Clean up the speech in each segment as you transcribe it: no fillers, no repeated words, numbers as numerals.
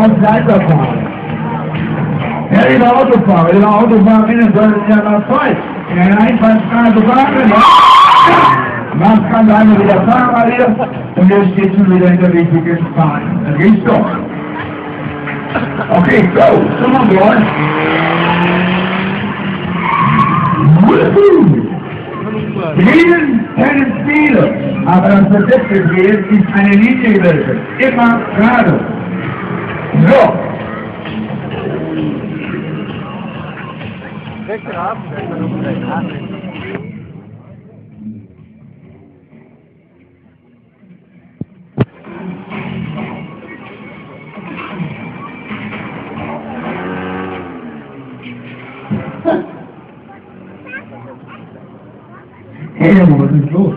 uns weiterfahren. Ja, lieber Autofahrer innen sollten ja nach Zeit. In einer Einfahrtsstraße fahren, ja. Macht ganz einmal wieder Fahrer hier und jetzt steht schon wieder in der richtigen Bahn. Dann geht's doch. Okay, go, come on, boys. Fliegen können viele, aber das verdeckte Ziel ist eine Linie gewesen. Immer gerade. So. Hey, was ist los?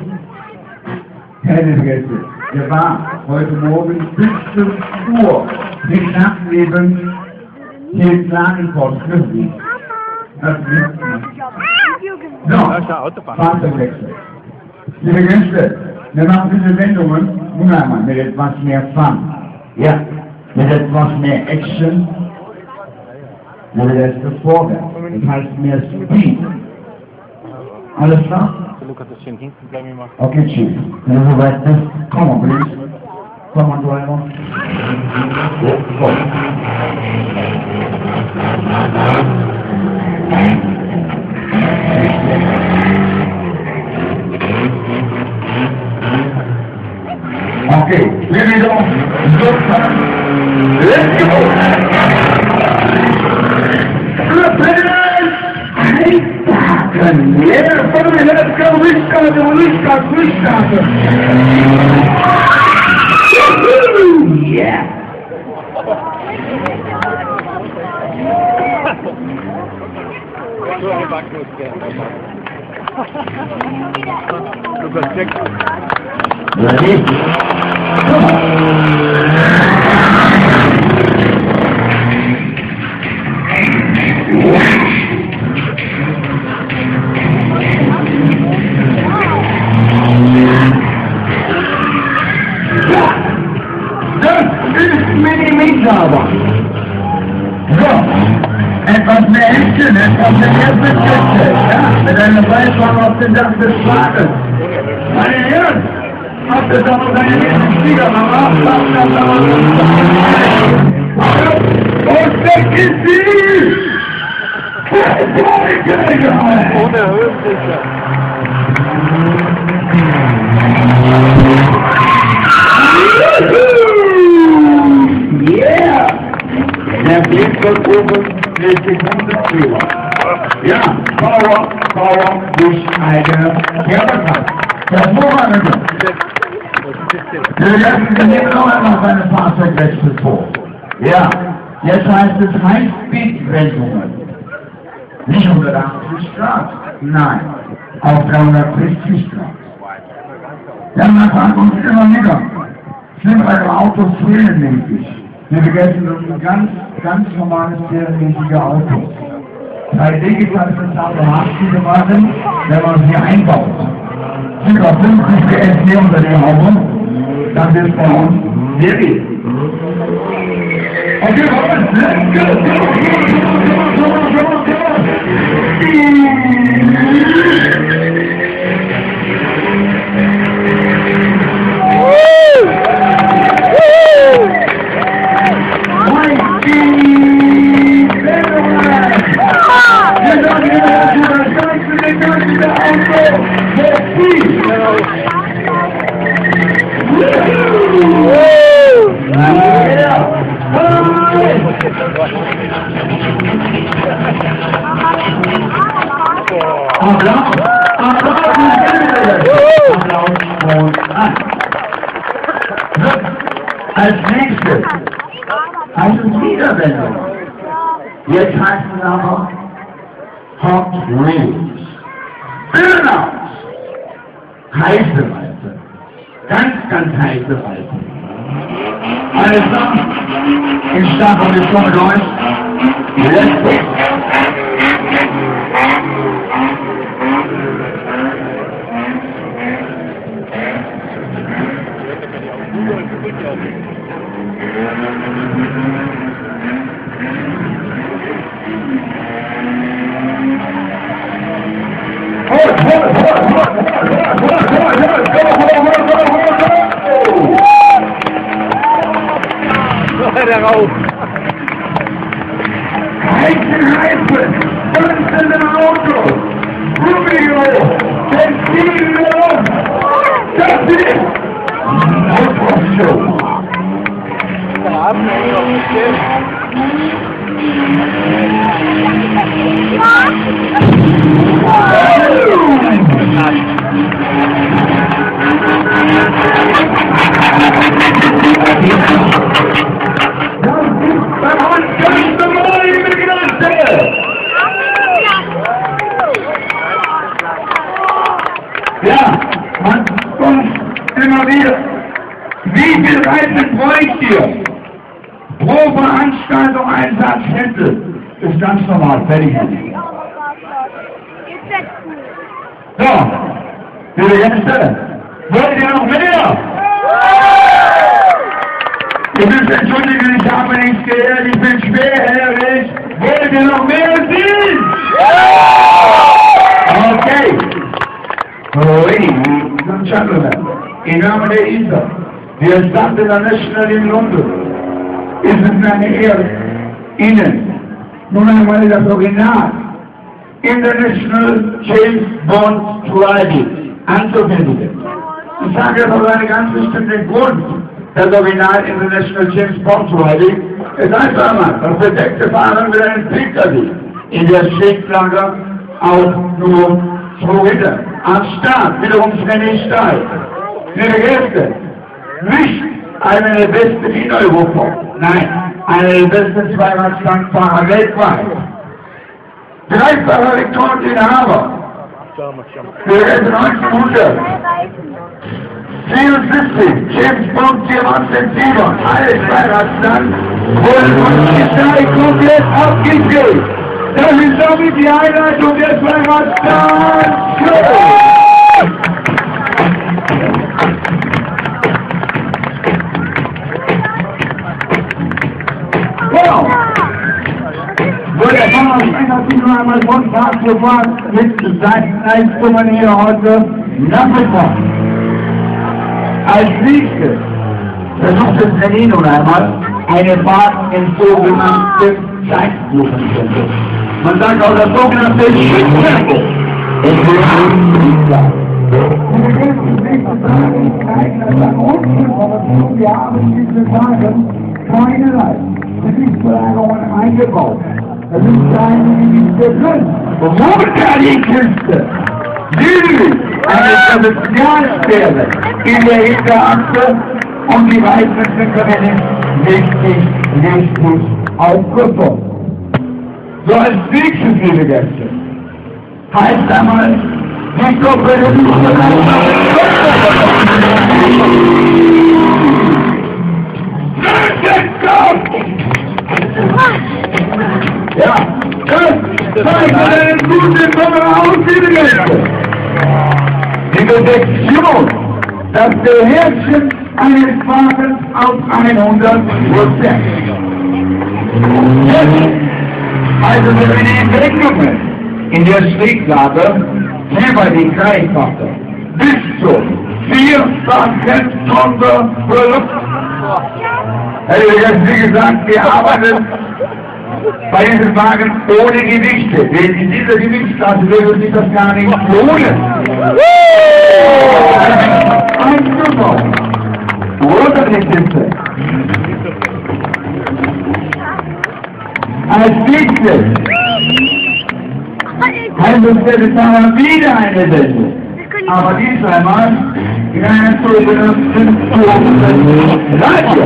Keine Gäste. Wir waren heute Morgen bis 5 Uhr mit Nachtleben hier in Klagenfurt. Das ist so, Fahrzeugwechsel. Liebe Gäste, wir machen diese Sendungen nun einmal mit etwas mehr Fun. Ja, mit etwas mehr Action. Mit etwas vorwärts. Das heißt mehr Speed. Alles klar? Lukas, das schön hinten bleiben machen. Okay, Chief. Wenn du soweit bist, come on, please. Come on, driver. Go. Okay, here we go. Let's go. Yeah, follow me, let's go, restart. Yeah. Ready? Come on. Sauber. So, etwas mehr Action, etwas mehr Befechte, ja, mit einer Beifahrt auf den Dach des Schlages. Meine Herren, habt ihr da noch eine Schwiegermama? Und weg ist sie! Ohne Höhensicher. Yeah! Der Blick von oben eine Sekunde früher. Ja, Power durch eine Körperkraft. Das Vorrangige. Wir nehmen noch einmal seine Fahrzeugwechsel vor. Ja, jetzt heißt es High-Speed-Wendungen. Nicht 180 Grad, nein, auf 360 Grad. Ja, man fragt uns immer wieder, sind eure Autos serienmäßig? Wir vergessen ein ganz normales serienmäßige Autos. 3D-Gestaltungssachen haben sie machen, wenn man sie einbaut. Circa 50 PS hier unter dem Auto, das ist bei uns Serie. Okay, Robert, let's go! Als nächstes heißt es Wiederwendung. Jetzt heißt es aber Hot Wheels. Burnout. Heiße Weiße. Ganz heiße Weiße. Alles klar? Ich starte und ich komme mit euch. Let's go. Thank you. Raus! Heißen, ganz in den Auto! Rubio! Den Kilo! Das ist Autoshow! Da haben wir noch nicht. Ja, man kommt immer wieder. Wie viel Reisen bräucht ihr? Pro Veranstaltung ein Satz hätte. Ist ganz normal, fertig. So, liebe Gäste, wollt ihr noch mehr? Ihr müsst entschuldigen, ich habe nichts gehört, ich bin schwerhörig. Wollt ihr noch mehr sehen? Okay. Ladies and gentlemen, im Namen der ISA, der Stadt International in London, ist es mir eine Ehre, Ihnen nun einmal das Original International James Bond Trial anzukündigen. Ich sage das aus einem ganz bestimmten Grund. Das Original International James Bond Trial ist einfach mal das verdeckte Fahren mit einem Pkw in der Schichtlager auch nur 2 Ritter. Am Start wiederum René Stahl. Liebe Gäste, nicht einer der besten in Europa, nein, einer der besten Zweiradstandfahrer weltweit. Dreifacher Rekordinhaber. Der 1900. 74, James Bond 1907, alles Zweiradstand, wurde von Stahl komplett abgekriegt. Das ist damit die Einleitung der Zweiradstand. Wow! So, der Fahrer hat sich noch einmal von Tag zu Tag mit seinen Leistungen hier heute Nachmittag. Als nächstes versucht es René nun einmal eine Fahrt in sogenannten Zeitlupentempo. Man sagt auch das sogenannte Schritttempo. Wir haben diese Tage keinerlei Betriebsverlagerungen eingebaut. Das ist eine drin. Momentan die Küste. Südlich eine Sozialsphäre in der Hinterachse und die Reifen sind drin richtig aufgebaut. So als nächstes, liebe Gäste, heißt einmal die doppelte ja, das zeigt einen guten Kamera aus, liebe Gäste. Die Detektion, das Beherrschen eines Wagens auf 100%. Jetzt, also in den Entwicklungen in der Schräglage, selber die Kreiswaffe, bis zu 4-fachen Sonderverlust. Wie gesagt, wir arbeiten bei diesen Wagen ohne Gewichte. Denn in dieser Gewichtsklasse würde sich das gar nicht lohnen. Ein Super. Oder die Kiste. Als nächstes handelt es sich wieder eine Sendung. Aber diesmal in einer sogenannten Radio.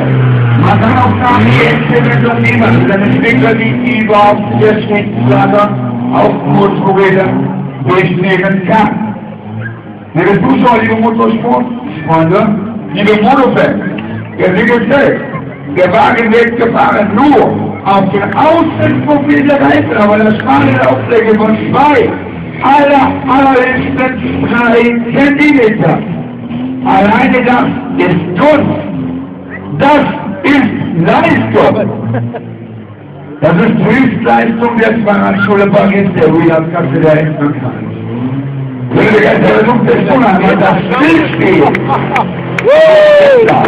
Man kann auch sagen, die Entwicklung nehmen, denn Entwickler, die überhaupt der Schnittslager auf Motorrädern durchnehmen kann. Liebe Zuschauer, liebe Motorsportfreunde, liebe Monofans, der Winkel, der Wagen wird gefahren nur auf den Außenprofil der Reifen, aber das schmale Lauflänge von 2, allerhöchstens 3 Zentimeter. Alleine das ist Kunst. Das ist Leistung. Das ist Höchstleistung der Fahrradschule Paris, der Williams-Kasse der Endmann. sehr geehrter Luft des Unheimlich, das Stillspiel. Ja.